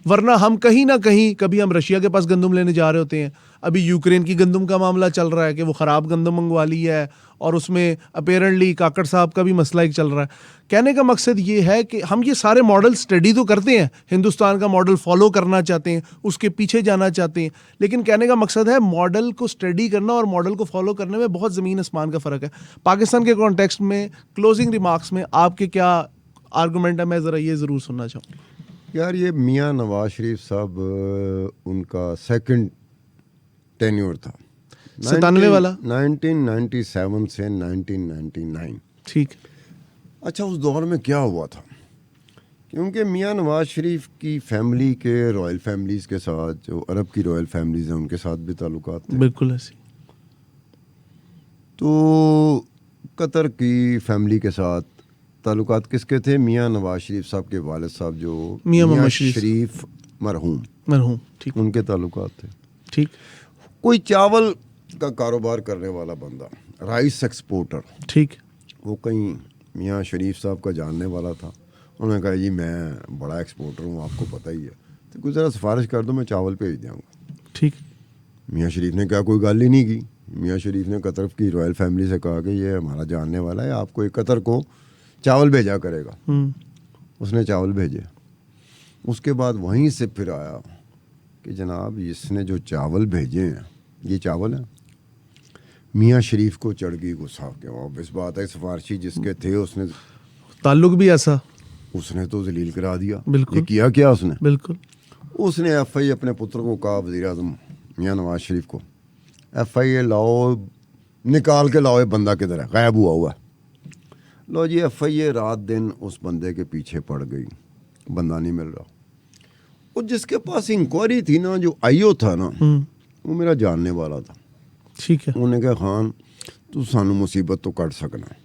वरना हम कहीं ना कहीं, कभी हम रशिया के पास गंदम लेने जा रहे होते हैं, अभी यूक्रेन की गंदम का मामला चल रहा है कि वो ख़राब गंदम मंगवा ली है, और उसमें अपेरेंटली काकड़ साहब का भी मसला एक चल रहा है। कहने का मकसद ये है कि हम ये सारे मॉडल स्टडी तो करते हैं, हिंदुस्तान का मॉडल फॉलो करना चाहते हैं, उसके पीछे जाना चाहते हैं, लेकिन कहने का मकसद है मॉडल को स्टडी करना और मॉडल को फॉलो करने में बहुत ज़मीन आसमान का फ़र्क है। पाकिस्तान के कॉन्टेक्स्ट में क्लोजिंग रिमार्क्स में आपके क्या आर्गूमेंट है, मैं ज़रा ये ज़रूर सुनना चाहूँ। यार ये मियाँ नवाज शरीफ साहब, उनका सेकंड टेन्योर था, 97 वाला, 1997 से 1999। ठीक। अच्छा, उस दौर में क्या हुआ था, क्योंकि मियाँ नवाज शरीफ की फैमिली के रॉयल फैमिलीज़ के साथ, जो अरब की रॉयल फैमिलीज़ हैं, उनके साथ भी ताल्लुकात थे। बिल्कुल ऐसे। तो कतर की फैमिली के साथ ताल्लुकात किसके थे? मियाँ नवाज शरीफ साहब के वालिद साहब जो मियाँ शरीफ मरहूम, ठीक, उनके ताल्लुकात थे। ठीक। कोई चावल का कारोबार करने वाला बंदा, राइस एक्सपोर्टर, ठीक, वो कहीं मियाँ शरीफ साहब का जानने वाला था। उन्होंने कहा जी मैं बड़ा एक्सपोर्टर हूँ, आपको पता ही है, तो कुछ ज़रा सिफारिश कर दो, मैं चावल भेज दूँगा। ठीक। मियाँ शरीफ ने क्या कोई गल ही नहीं की। मियाँ शरीफ ने कतर की रॉयल फैमिली से कहा कि ये हमारा जानने वाला है, आपको एक कतर को चावल भेजा करेगा। उसने चावल भेजे। उसके बाद वहीं से फिर आया कि जनाब इसने जो चावल भेजे हैं, ये चावल है। मियाँ शरीफ को चढ़ गई गुस्सा के, ऑब्वियस बात है, सिफारशी जिसके थे उसने ताल्लुक भी ऐसा, उसने तो जलील करा दिया। बिल्कुल। ये किया क्या उसने? बिल्कुल। उसने एफआई अपने पुत्र को कहा, वज़ीर आज़म मियाँ नवाज शरीफ को, एफआई लाओ, निकाल के लाओ, ये बंदा किधर है, गायब हुआ है। लो जी, एफआई रात दिन उस बंदे के पीछे पड़ गई, बंदा नहीं मिल रहा। और जिसके पास इंक्वायरी थी ना, जो आईओ था ना, वो मेरा जानने वाला था। ठीक है। उन्होंने कहा खान तू सानू मुसीबत तो कट सकना,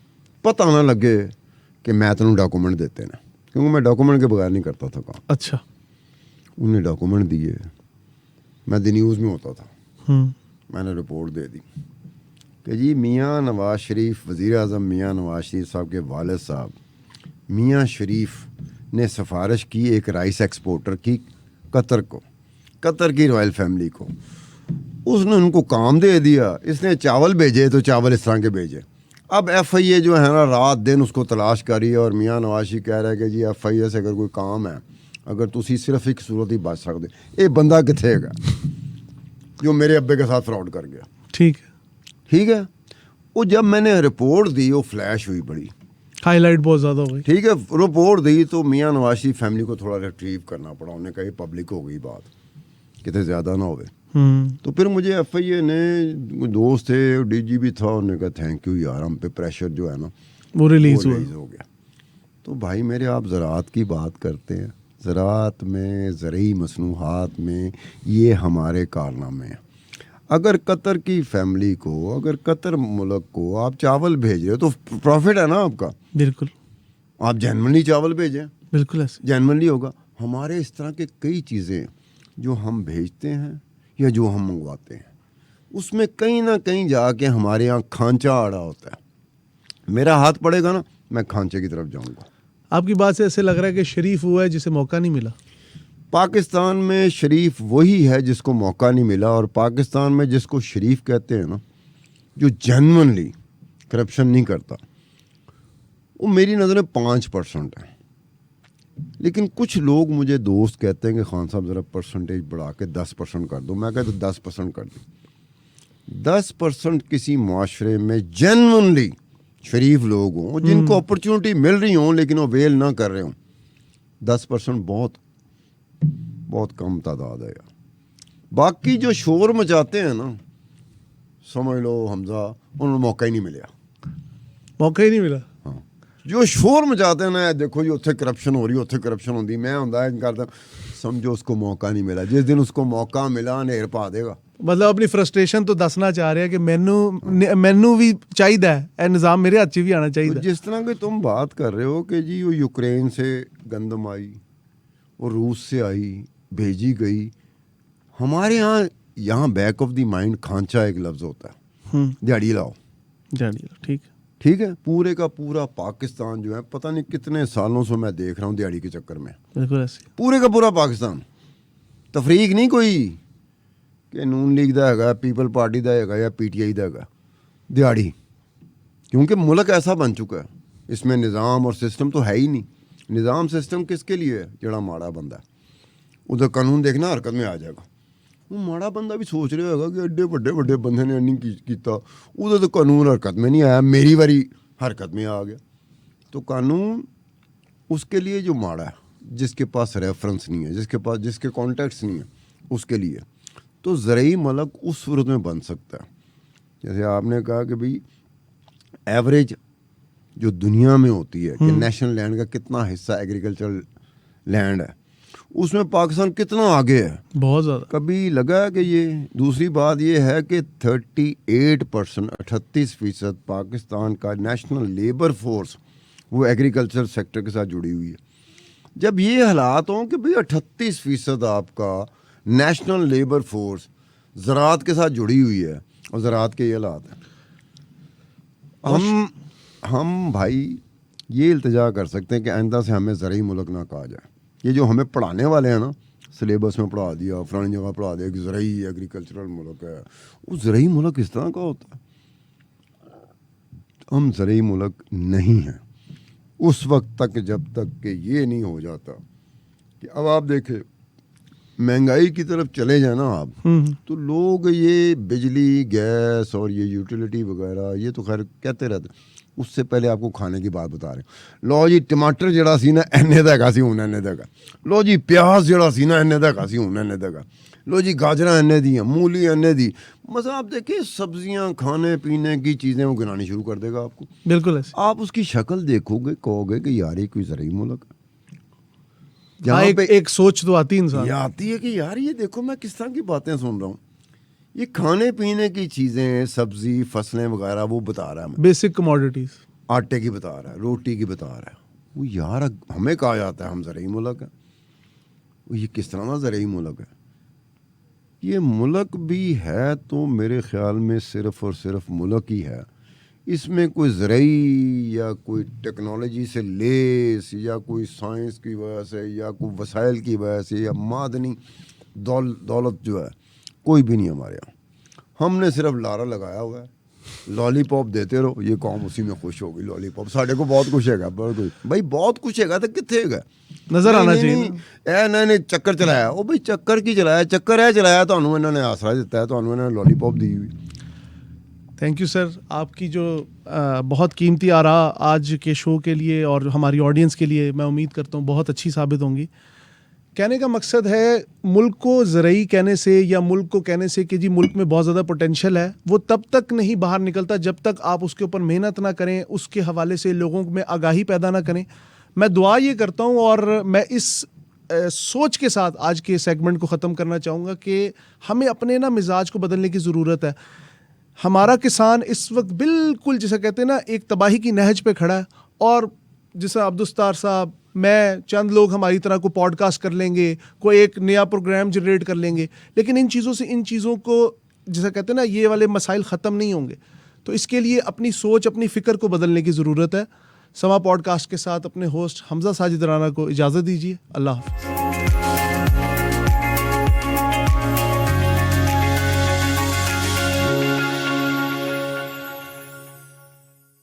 पता ना लगे कि मैं तेन डॉक्यूमेंट देते ना, क्योंकि मैं डॉक्यूमेंट के बगैर नहीं करता था काम। अच्छा। उन्हें डॉक्यूमेंट दिए, मैं दी न्यूज़ में होता था, मैंने रिपोर्ट दे दी कि जी मियाँ नवाज शरीफ, वज़ीर आज़म मियाँ नवाज शरीफ साहब के वालिद साहब मियाँ शरीफ ने सिफारिश की एक राइस एक्सपोर्टर की कतर को, कतर की रॉयल फैमिली को। उसने उनको काम दे दिया, इसने चावल भेजे तो चावल इस तरह के भेजे। अब एफआईए जो है ना रात दिन उसको तलाश करी, और मियाँ नवाज शरीफ कह रहा है कि जी एफआईए से अगर कोई काम है, अगर तुसी सिर्फ एक सूरत ही बच सकते, ये बंदा किथे है जो मेरे अब्बे के साथ फ्रॉड कर गया। ठीक है। ठीक है। वो जब मैंने रिपोर्ट दी, वो फ्लैश हुई बड़ी, हाईलाइट बहुत ज़्यादा हो गई। ठीक है। रिपोर्ट दी तो मियाँ नवाज शरीफ फैमिली को थोड़ा रिट्रीव करना पड़ा। उन्होंने कहा ये पब्लिक हो गई बात, कितने ज़्यादा ना होवे। तो फिर मुझे एफआईए ने, दोस्त थे, डीजीपी था, उन्होंने कहा थैंक यू यार, हम पे प्रेशर जो है ना वो रिलीज हो गया। तो भाई मेरे, आप ज़राअत की बात करते हैं, ज़राअत में, ज़रई मसनूहात में ये हमारे कारनामे हैं। अगर कतर की फैमिली को, अगर कतर मुल्क को आप चावल भेज रहे हो तो प्रॉफिट है ना आपका। बिल्कुल। आप जेन्युइनली चावल भेजें, बिल्कुल ऐसे जेन्युइनली होगा। हमारे इस तरह के कई चीज़ें जो हम भेजते हैं या जो हम मंगवाते हैं, उसमें कहीं ना कहीं जाके हमारे यहाँ खांचा आड़ा होता है। मेरा हाथ पड़ेगा ना, मैं खांचे की तरफ जाऊँगा। आपकी बात से ऐसे लग रहा है कि शरीफ हुआ है जिसे मौका नहीं मिला। पाकिस्तान में शरीफ वही है जिसको मौका नहीं मिला, और पाकिस्तान में जिसको शरीफ कहते हैं ना, जो जेन्युइनली करप्शन नहीं करता, वो मेरी नज़र में 5% है। लेकिन कुछ लोग मुझे दोस्त कहते हैं कि खान साहब ज़रा परसेंटेज बढ़ा के 10% कर दो। मैं कहता 10% कर दो। 10% किसी माशरे में जेन्युइनली शरीफ लोग हों, जिनको अपॉर्चुनिटी मिल रही हों लेकिन वो वेल ना कर रहे हों, 10% बहुत बहुत कम तादाद है यार। बाकी जो शोर मचाते हैं ना, समझ लो हमजा, उन्हें मौका ही नहीं मिला। मौका ही नहीं मिला। हाँ, जो शोर मचाते हैं ना, देखो जी उत्थे करप्शन हो रही, उत्थे करप्शन होती, मैं होंदा करता, समझो उसको मौका नहीं मिला। जिस दिन उसको मौका मिला, नेर पा देगा। मतलब अपनी फ्रस्ट्रेशन तो दसना चाह रहे हैं कि मैनू भी चाहिए है, निज़ाम मेरे हाथ च भी आना चाहिए। तो जिस तरह की तुम बात कर रहे हो कि जी वो यूक्रेन से गंदम आई और रूस से आई, भेजी गई, हमारे यहाँ बैक ऑफ द माइंड खांचा एक लफ्ज़ होता है, दिहाड़ी लाओ। ठीक ठीक है। पूरे का पूरा पाकिस्तान जो है, पता नहीं कितने सालों से मैं देख रहा हूँ दिहाड़ी के चक्कर में, बिल्कुल ऐसे। पूरे का पूरा पाकिस्तान, तफरीक नहीं कोई कि नून लीग दा हैगा, पीपल पार्टी दा हैगा या पीटीआई दा हैगा, दिहाड़ी। क्योंकि मुल्क ऐसा बन चुका है, इसमें निज़ाम और सिस्टम तो है ही नहीं। निज़ाम सिस्टम किसके लिए है? जड़ा माड़ा बंदा है, उधर कानून देखना हरकत में आ जाएगा। वो माड़ा बंदा भी सोच रहा होगा कि एडे बड़े बड़े बंदे ने नहीं किया, उधर तो कानून हरकत में नहीं आया, मेरी बारी हरकत में आ गया। तो कानून उसके लिए जो माड़ा है, जिसके पास रेफरेंस नहीं है, जिसके कॉन्टेक्ट्स नहीं है, उसके लिए। तो ज़रई मलक उस सूरत में बन सकता है, जैसे आपने कहा कि भाई एवरेज जो दुनिया में होती है कि नेशनल लैंड का कितना हिस्सा एग्रीकल्चरल लैंड है, उसमें पाकिस्तान कितना आगे है, बहुत ज़्यादा। कभी लगा है कि ये? दूसरी बात ये है कि 38%, 38% पाकिस्तान का नेशनल लेबर फोर्स वो एग्रीकल्चर सेक्टर के साथ जुड़ी हुई है। जब ये हालात हों कि भाई 38% आपका नेशनल लेबर फोर्स ज़राअत के साथ जुड़ी हुई है, और ज़राअत के ये हालात हैं, हम भाई ये इल्तिजा कर सकते हैं कि आइंदा से हमें ज़रई मुल्क ना कहा जाए। ये जो हमें पढ़ाने वाले हैं ना, सिलेबस में पढ़ा दिया, फलानी जगह पढ़ा दिया कि ज़रई एग्रीकल्चरल मुल्क है। वो ज़रई मुल्क इस तरह का होता है? हम ज़रई मुल्क नहीं हैं उस वक्त तक जब तक कि ये नहीं हो जाता कि अब आप देखें महंगाई की तरफ चले जाए ना आप, तो लोग ये बिजली गैस और ये यूटिलिटी वगैरह ये तो खैर कहते रहते, उससे पहले आपको खाने की बात बता रहे हैं। लो जी टमाटर जड़ा सी ना इन्ने दा हैगा सी हुण इन्ने दा हैगा, लो जी प्याज जड़ा सी ना इन्ने दा हैगा सी हुण इन्ने दा हैगा, लो जी गाजरां इन्ने दी, मूली इन्ने दी। मतलब आप देखिए सब्जियां खाने पीने की चीज़ें वो गिनानी शुरू कर देगा आपको। बिल्कुल ऐसे। आप उसकी शक्ल देखोगे कहोगे कि यार ये कोई ज़रई मुल्क है। हाँ, एक सोच तो आती है इंसान। ये आती है कि यार ये देखो मैं किस तरह की बातें सुन रहा हूँ। ये खाने पीने की चीज़ें सब्जी फसलें वगैरह वो बता रहा है, हमें बेसिक कमोडिटीज, आटे की बता रहा है, रोटी की बता रहा है। वो यार हमें कहा जाता है हम ज़रई मुल्क है। वो ये किस तरह का ज़रई मुल्क है? ये मुल्क भी है तो मेरे ख्याल में सिर्फ़ और सिर्फ मुल्क ही है। इसमें कोई ज़रई या कोई टेक्नोलॉजी से लेस या कोई साइंस की वजह से या कोई वसाइल की वजह से या मादनी दौलत जो है कोई भी नहीं हमारे यहाँ। हमने सिर्फ लारा लगाया हुआ है, लॉलीपॉप देते रहो, ये कौम उसी में खुश होगी। लॉलीपॉप साढ़े को बहुत कुछ हैगा, भाई बहुत कुछ हैगा तो कितने हैगा नजर आना चाहिए। नहीं चक्कर चलाया, ओ भाई चक्कर की चलाया, चक्कर है चलाया, तो इन्होंने आसरा दिता है, तो इन्होंने लॉलीपॉप दी हुई। थैंक यू सर, आपकी जो बहुत कीमती आरा आज के शो के लिए और हमारी ऑडियंस के लिए मैं उम्मीद करता हूँ बहुत अच्छी साबित होंगी। कहने का मकसद है मुल्क को ज़रई कहने से या मुल्क को कहने से कि जी मुल्क में बहुत ज़्यादा पोटेंशियल है, वो तब तक नहीं बाहर निकलता जब तक आप उसके ऊपर मेहनत ना करें, उसके हवाले से लोगों में आगाही पैदा ना करें। मैं दुआ ये करता हूँ और मैं इस सोच के साथ आज के सेगमेंट को ख़त्म करना चाहूँगा कि हमें अपने ना मिजाज को बदलने की ज़रूरत है। हमारा किसान इस वक्त बिल्कुल जिसे कहते हैं ना एक तबाही की नहज पे खड़ा है, और जैसा अब्दुस्तार साहब, मैं, चंद लोग हमारी तरह को पॉडकास्ट कर लेंगे, कोई एक नया प्रोग्राम जनरेट कर लेंगे, लेकिन इन चीज़ों को जैसा कहते हैं ना ये वाले मसाइल ख़त्म नहीं होंगे। तो इसके लिए अपनी सोच अपनी फ़िक्र को बदलने की ज़रूरत है। समा पॉडकास्ट के साथ अपने होस्ट हमजा साजिद राना को इजाज़त दीजिए। अल्लाह हाफ़िज़।